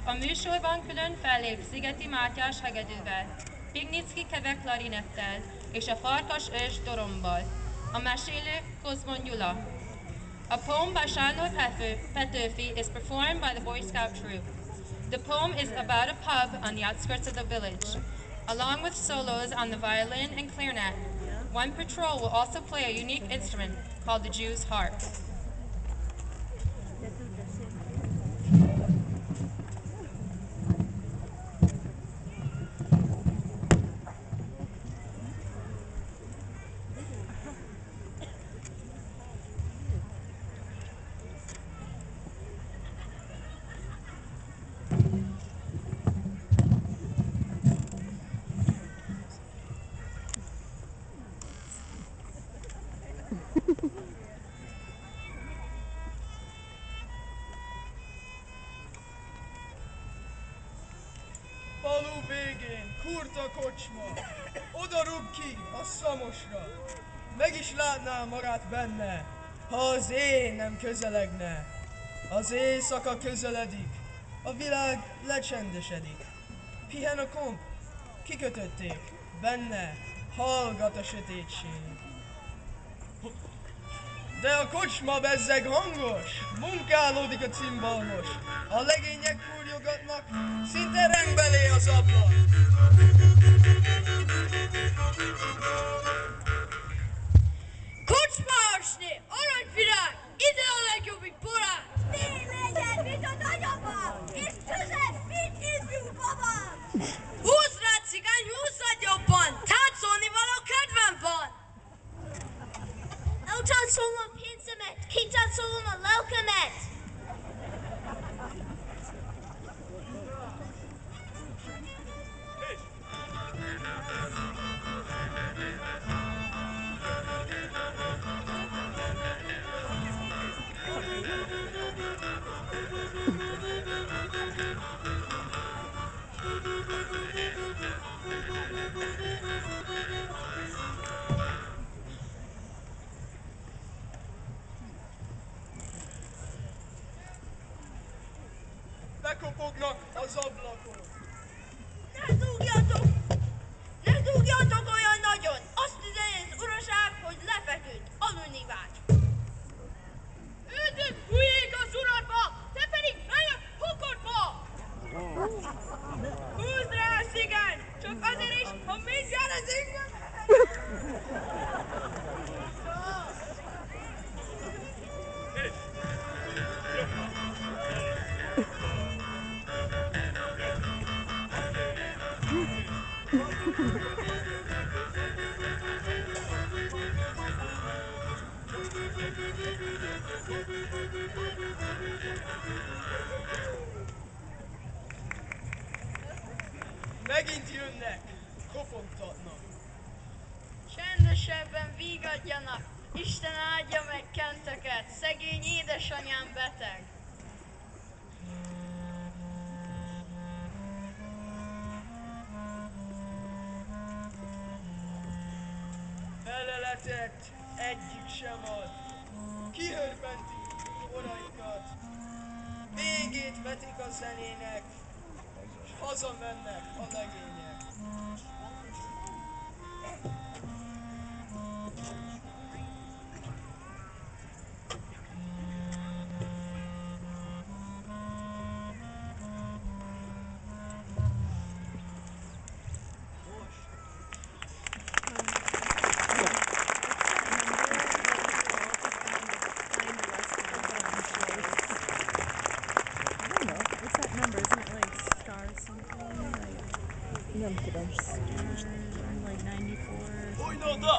A műsorban külön fellép Szigeti Mátyás hegedűvel, Pignicki Keve klarinettel és a Farkas ős dorombal, a mesélő Kozmon Gyula. A poem by Sándor Petőfi is performed by the Boy Scout troop. The poem is about a pub on the outskirts of the village, along with solos on the violin and clarinet. One patrol will also play a unique instrument called the Jew's harp. Falu végén, kurta kocsma, oda rúg ki a szamosra. Meg is látná magát benne, ha az éj nem közelegne. Az éjszaka közeledik, a világ lecsendesedik. Pihen a komp, kikötötték, benne hallgat a sötétség. De a kocsma bezzeg hangos, munkálódik a cimbalmos. A legények fúrjogatnak, szinte rengbelé az ablak. Kocsmásné, aranyvirág, ide a legjobbik borát! Tény legyen, mint a nagyapám, és közebb, mint ifjú babám! Húzd rá, cigány, húzzad jobban! Táncolni való kedvem van! Eltáncolom a pénzemet, kitáncolom a lelkemet! Bekopognak az ablakon. Ne dugjatok! Ne dugjatok olyan nagyon! Azt üzeni az uraság, hogy lefeküdt, aludni vágy. Üdv hülyék az uradba, te pedig menj a pokorba! Húzd rá a cigány, csak azért is, ha mindjárt az ingem! Megint jönnek, kopogtatnak. Csendesebben vígadjanak, Isten áldja meg Kentöket, szegény édesanyám beteg. Feleletet egyik sem ad. Kihörpenti oraikat. Végét vetik a zenének, s hazamennek a legények. What's that number? Isn't it like star something? Nem tudom. Like 94 or something? Bújj oda!